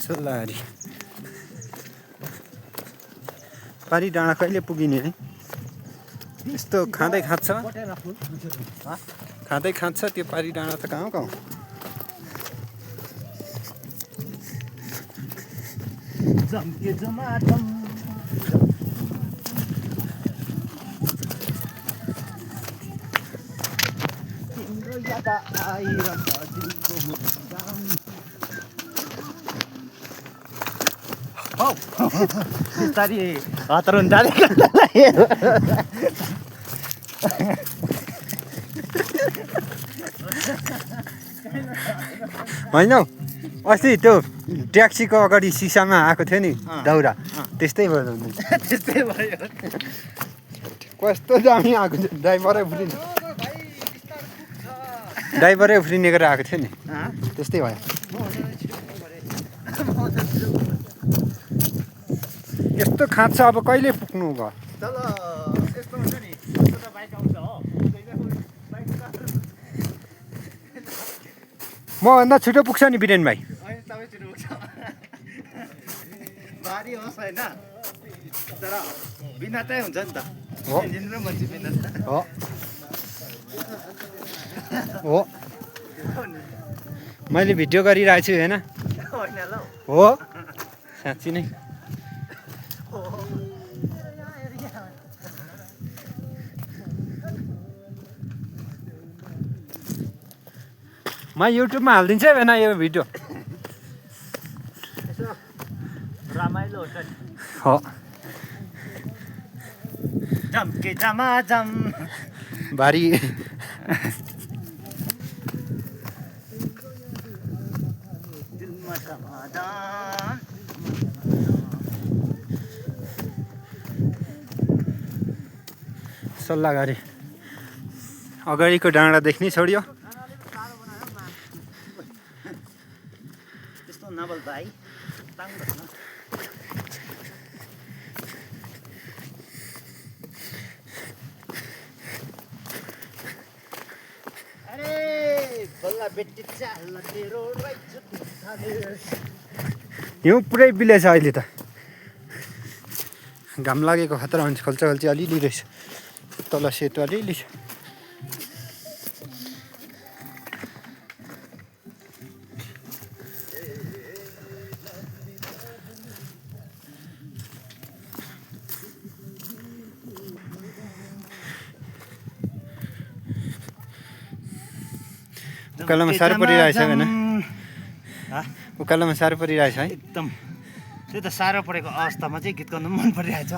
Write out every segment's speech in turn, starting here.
सल्लाहरी पारी डाँडा कहिले पुगिने है यस्तो खाँदै खान्छ त्यो पारी डाँडा त कहाँ कहाँ बिस्तारी हतार जाने होइन हौ अस्ति त्यो ट्याक्सीको अगाडि सिसामा आएको थियो नि दाउरा त्यस्तै भयो त्यस्तै भयो कस्तो दामी आएको थियो ड्राइभरै उफ्रिने गरेर आएको थियो नि त्यस्तै भयो यस्तो खाँच्छ अब कहिले पुग्नु भयो मभन्दा छिटो पुग्छ नि बिरेन भाइ भारी होस् होइन तर भिन्नतै हुन्छ नि त हो मैले भिडियो गरिरहेको छु होइन हो साँच्ची नै म युट्युबमा हालिदिन्छु है भएन यो भिडियो रमाइलो हुन्छ नि हो झम्के झमाझम भारी दिलमा समाधान सल्लाह गरे अगाडिको डाँडा देख्नै छोडियो त्यस्तो नबल भाइ हिउँ पुरै बिलेछ अहिले त घाम लागेको खतरा हुन्छ खल्चा खल्ची अलिअलि रहेछ तल सेतो अलिअलि छ उकालोमा साह्रो परिरहेछ होइन उकालोमा साह्रो परिरहेछ है एकदम त्यो त साह्रो परेको अवस्थामा चाहिँ गीत गाउनु मन परिरहेछ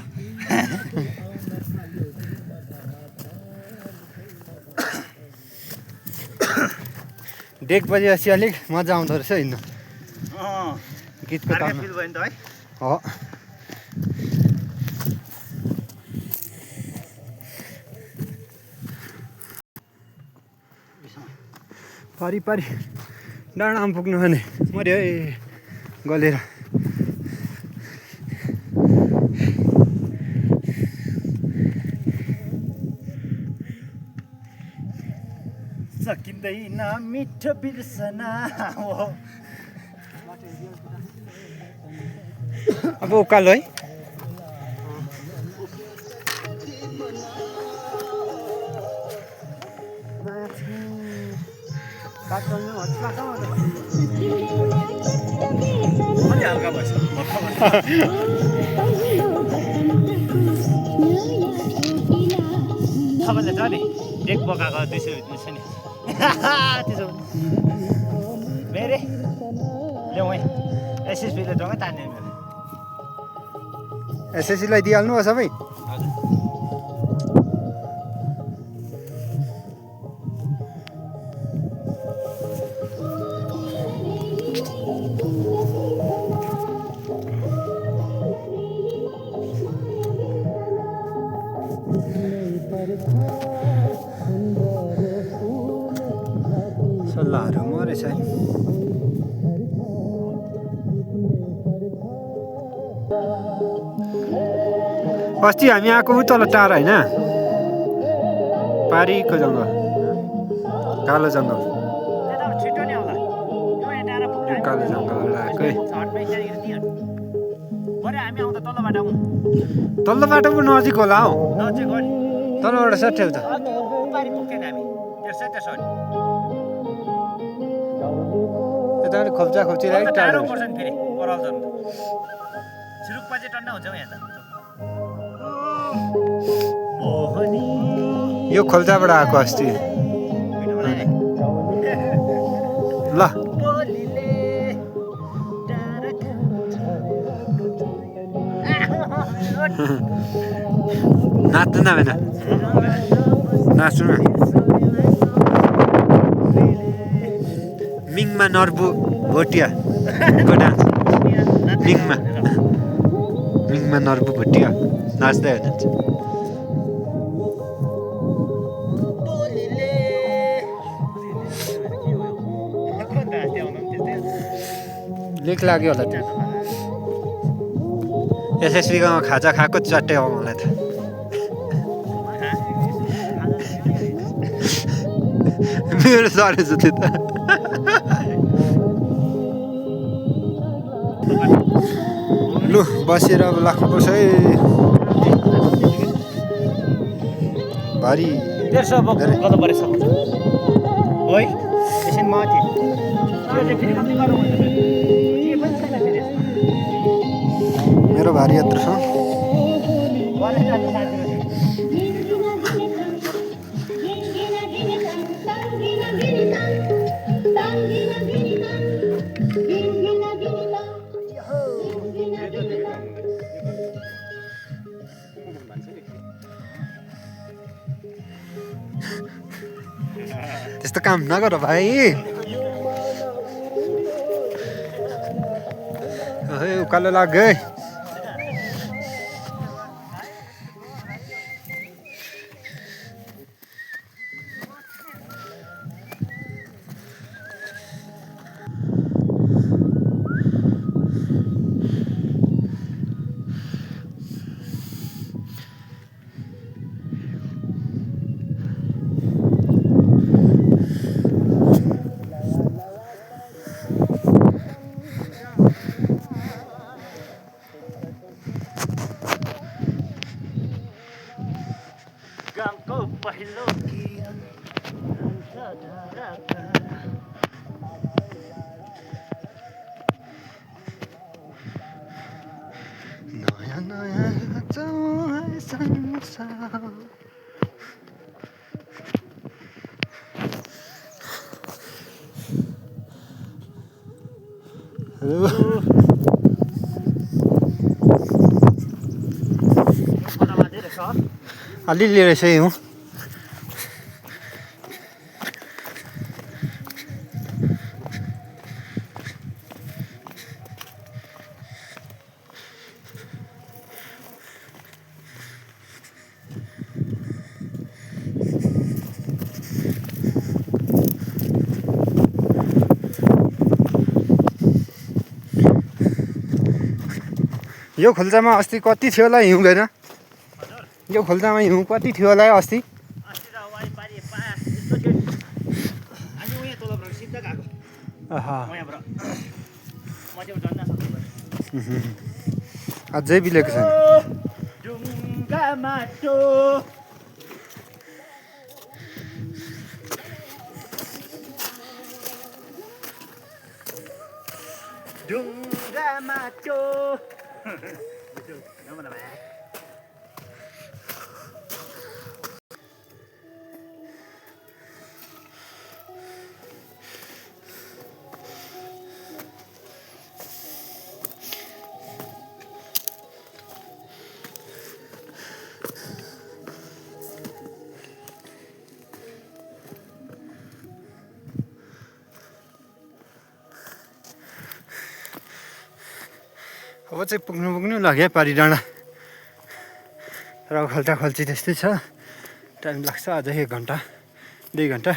डेक बजेपछि अलिक मजा आउँदो रहेछ हिँड्नु गीतको तालमा फिल भयो नि त है हो पारी पारी डाँडामा पुग्नु भने मर्यो है गलेर सकिँदैन मिठो बिर्सना हो अब उकालो है हल्का भएछ तपाईँले छ नि डेक बोकाएको 200 छ नि त्यसो मेरे ल्याउँ है एसएसबीले ढङ्गै तान्यो मेरो एसएससीलाई दिइहाल्नु हो सबै सल्लाहहरू मरेछ है अस्ति हामी आएको तल टाढा होइन पारीको जङ्गल कालो जङ्गल कालो जङ्गल आएकै भरे हामी आउँदा तल्लो बाटो आउँ तल्लो बाटो पो नजिक होला हौ नजिक हो नि तल्लोबाट सट्याउ त पारि पुग्थेन हामी त्यसो नि यता अलिक खोप्चा खोप्ची टाढो अलिक टाढो पर्छ नि फेरि ओह्राल जानु त सिरुक्पा चाहिँ टन्न हुन्छ हौ यहाँ त मोहनी यो खोल्चाबाट आएको अस्ति भिडियो बनाए ल बोलीले डाँडा नाच्नु न होइन नाच्नु न मिङमा नर्बु भोटियाको डान्स मिङमा नर्बु भोटिया नाच्दै हुनुहुन्छ लेख लाग्यो होला त्यो एसएसबीकोमा खाजा खाएको चट्टै हो मलाई त मेरो सरे छ त्यो त लु बसेर अब लाग्नुपर्छ है भारी 150 बोक गर्नु परेछ है त्यसै माथि यो चाहिँ फेरि कति गर्नु हुन्छ के पनि छैन फेरि मेरो भारी यत्रो छ भने जानु साथी त्यस्तो काम नगर भाइ उकालो लाग है गाउँको पहिलो किरण नयाँ नयाँ संसार अलिअलि रहेछ है हौ यो खोल्चामा अस्ति कति थियो होला हिउँ गएर यो खोल्चामा हिउँ कति थियो होला अस्ति अझै बिलेको छ ढुङ्गा माटो अब चाहिँ पुग्नु लाग्यो पारी डाँडा र खल्चा खल्ची त्यस्तै छ टाइम लाग्छ अझै 1 घन्टा 2 घन्टा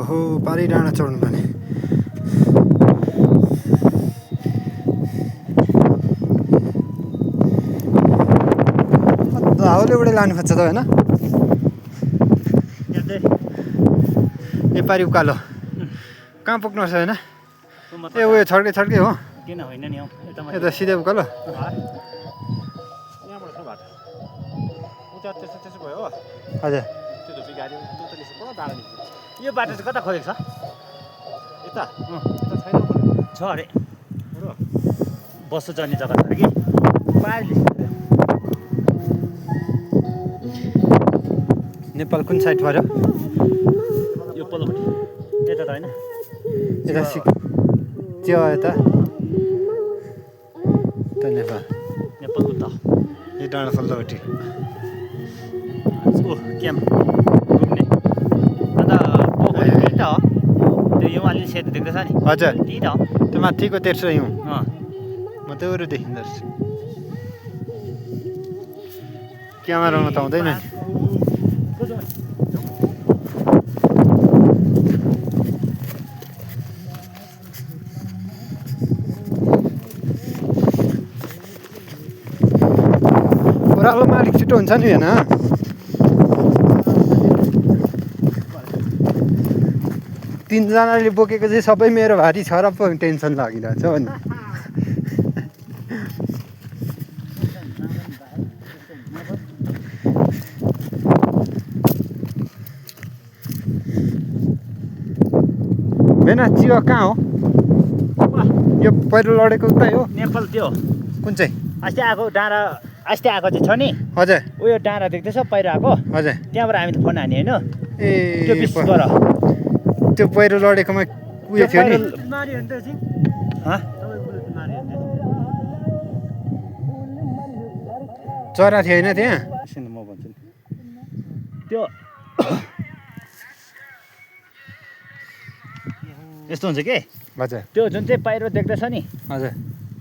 ओहो पारी डाँडा चढ्नु पर्ने हाउले उडे लानु खोज्छ त होइन नेपाली उकालो कहाँ पुग्नुपर्छ होइन म ए उयो छड्के छड्के हो किन होइन नि हौ यता सिधै उकालो यहाँबाट छ बाटो उता त्यसो त्यसो भयो हो हजुर त्यो धुपी गाडी त्यो त निस्क्यो पुरा डाँडा निस्क्यो यो बाटो चाहिँ कता खोजेको छ यता यता छैन छ अरे हो बस्नु जाने जग्गा छ अरे कि पाइले नेपाल कुन साइड पऱ्यो यो पल्लोपट्टि यता त होइन यता त्यो यता नेपाल नेपाल उता यो डाँडा पल्लोपट्टि ओ क्याम्प घुम्ने अन्त पोखरी त्यही त हो त्यो यो अलिअलि सेतो देख्दैछ नि हजुर त्यही त हो त्यो माथिको तेर्सो हिउँ अँ म त अरू देखिँदो रहेछ क्यामेरामा त हुँदैन नि ओह्रालोमा अलिक छिटो हुन्छ नि होइन तिनजनाले बोकेको चाहिँ सबै मेरो भारी छ र पो टेन्सन लागिरहेछ नि होइन चिया कहाँ हो यो पहिरो लडेको उतै हो नेपाल त्यो कुन चाहिँ अस्ति आएको डाँडा अस्ति आएको चाहिँ छ नि हजुर उयो डाँडा देख्दैछ पहिरो आएको हजुर त्यहाँबाट हामी त फोन हाने होइन ए त्यो बिचबाट त्यो पहिरो लडेकोमा उयो थियो नि चरा थियो होइन त्यहाँ एकछिन म भन्छु नि त्यो यस्तो हुन्छ के हजुर त्यो जुन चाहिँ पहिरो देख्दैछ नि हजुर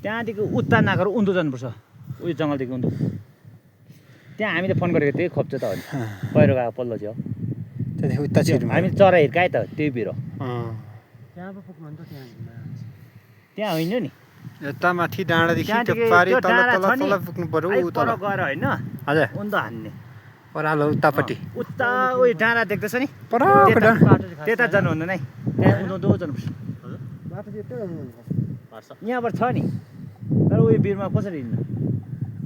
त्यहाँदेखि उत्ता नाकेर उन्दो जानुपर्छ उयो जङ्गलदेखि उन्दो त्यहाँ हामीले फोन गरेको त्यही खोप्छ त हो नि पहिरो गएको पल्लो चाहिँ हो त्यहाँदेखि उता छिर्नु हामी चरा हिर्काएँ त त्यही भिर त्यहाँ होइन नि यता माथि डाँडादेखि त्यो त्यहाँदेखि पारि त्यो तल डाँडा तल छ नि, तल पुग्नु पर्यो अलिक तल पर गएर होइन हजुर उन्दो हान्ने ओह्रालो उतापट्टि उता उयो डाँडा देख्दैछ नि परको डाँडा त्यता जानु हुँदैन है त्यहाँ उन्दो जानुपर्छ यहाँबाट छ नि तर उयो भिरमा कसरी हिँड्नु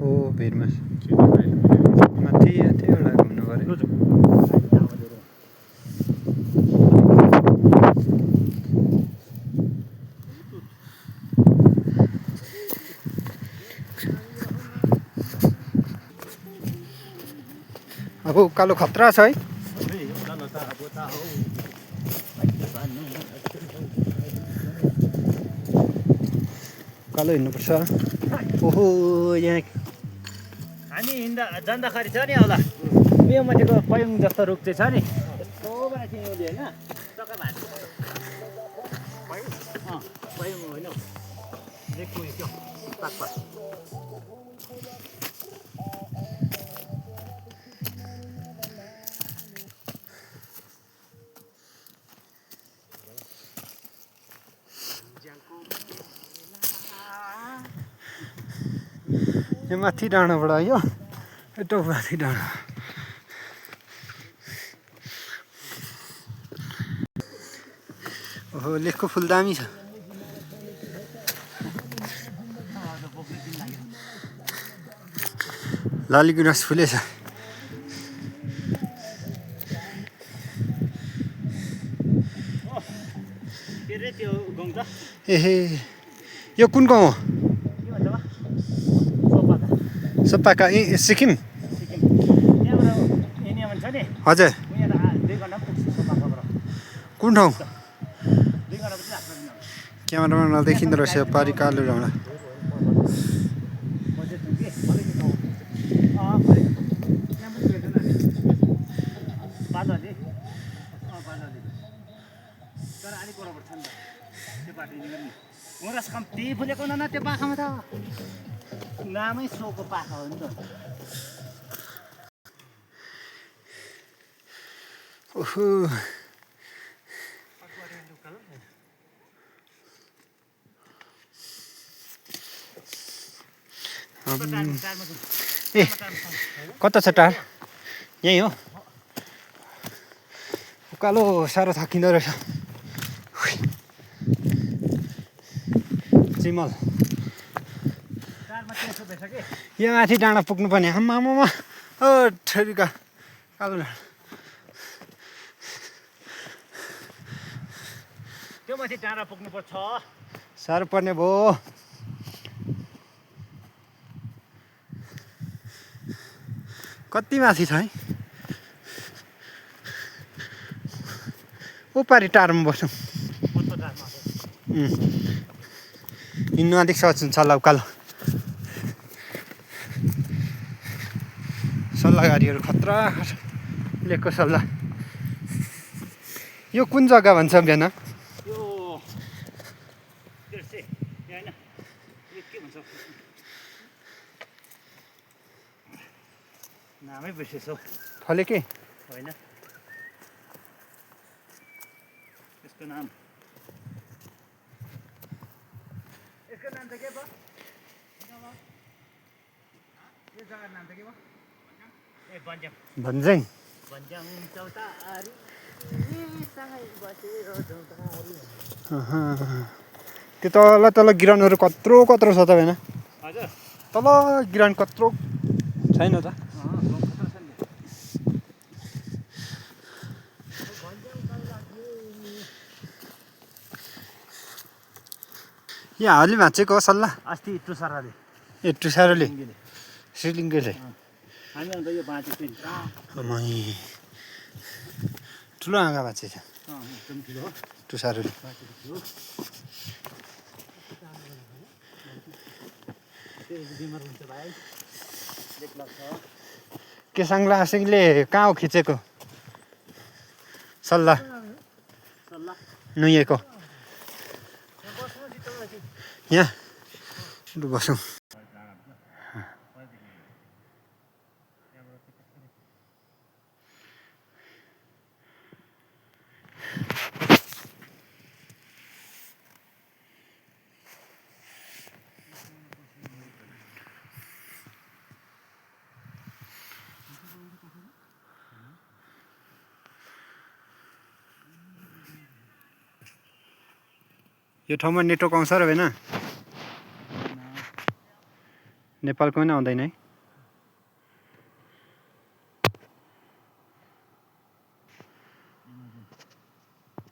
ओ भिरमा माथि त्यो एउटा घुम्नु पर्यो अब उकालो खतरा छ है उकालो हिँड्नुपर्छ ओहो यहाँ हामी हिँड्दा जाँदाखेरि छ नि होला उयो माथिको पयुङ जस्तो रुख चाहिँ छ नि यस्तोबाट चाहिँ उसले होइन चक्का भाँच्यो पयुङ होइन देखियो त्यो पाकपाक यो माथि डाँडाबाट आयो यता माथि डाँडा ओहो लेखको फुल दामी छ लाली गुराँस फुलेछ के रे त्यो गाउँ त एहे यो कुन गाउँ हो के भन्छ बा सोपाका सप्पाका ए सिक्किम सिक्किम त्यहाँबाट एनियामा छ नि हजुर उनीहरू 2 घन्टा पुग्छ सोपाकाबाट कुन ठाउँ 2 घन्टा पछि लाग्छ क्यामेरामा नदेखिँदो रहेछ पारि कालो डाँडा तर अलिक बराबर छ नि त त्यो बाटो निकाल्ने ओरास कम्ती फुलेको न त्यो पाखामा त नामै सोको पाखा हो नि त ओहो ए कता छ टार यहीँ हो उकालो साह्रो थाकिँदो रहेछ चिमल यहाँ माथि डाँडा पुग्नुपर्ने आमामा ओ ठेरिका कालो त्यो माथि डाँडा पुग्नुपर्छ साह्रो पर्ने भयो कति माथि छ है उपारि टारमा बस्छौँ हिँड्नु अलिक सहज हुन्छ होला उकालो सल्लाह गाडीहरू खतरा लिएको सल्लाह यो कुन जग्गा भन्छ बिहान नामै बिर्सेछौ फले के होइन यसको नाम चाहिँ के भयो यो जग्गाको नाम चाहिँ के भयो ए बन्ज्याङ भन्ज्याङ बन्ज्याङ चौतारी त्यो तल तल ग्राउन्डहरू कत्रो कत्रो छ त होइन हजुर तल ग्राउन्ड कत्रो छैन त यहाँ हालि भाँचेको हो सल्लाह अस्ति टुसाराले ए टुसारोले श्रीलिङ्गेले हामी अन्त यो बाँचेको ठुलो आँगा भाँचेछ एकदम ठुलो हो टुसारोले बिमार हुन्छ भाइ देख लाग्छ केसाङला आसिङले कहाँ हो खिचेको सल्लाह नुहाएको यहाँ लु बसौँ यो ठाउँमा नेटवर्क आउँछ र होइन नेपालको पनि आउँदैन है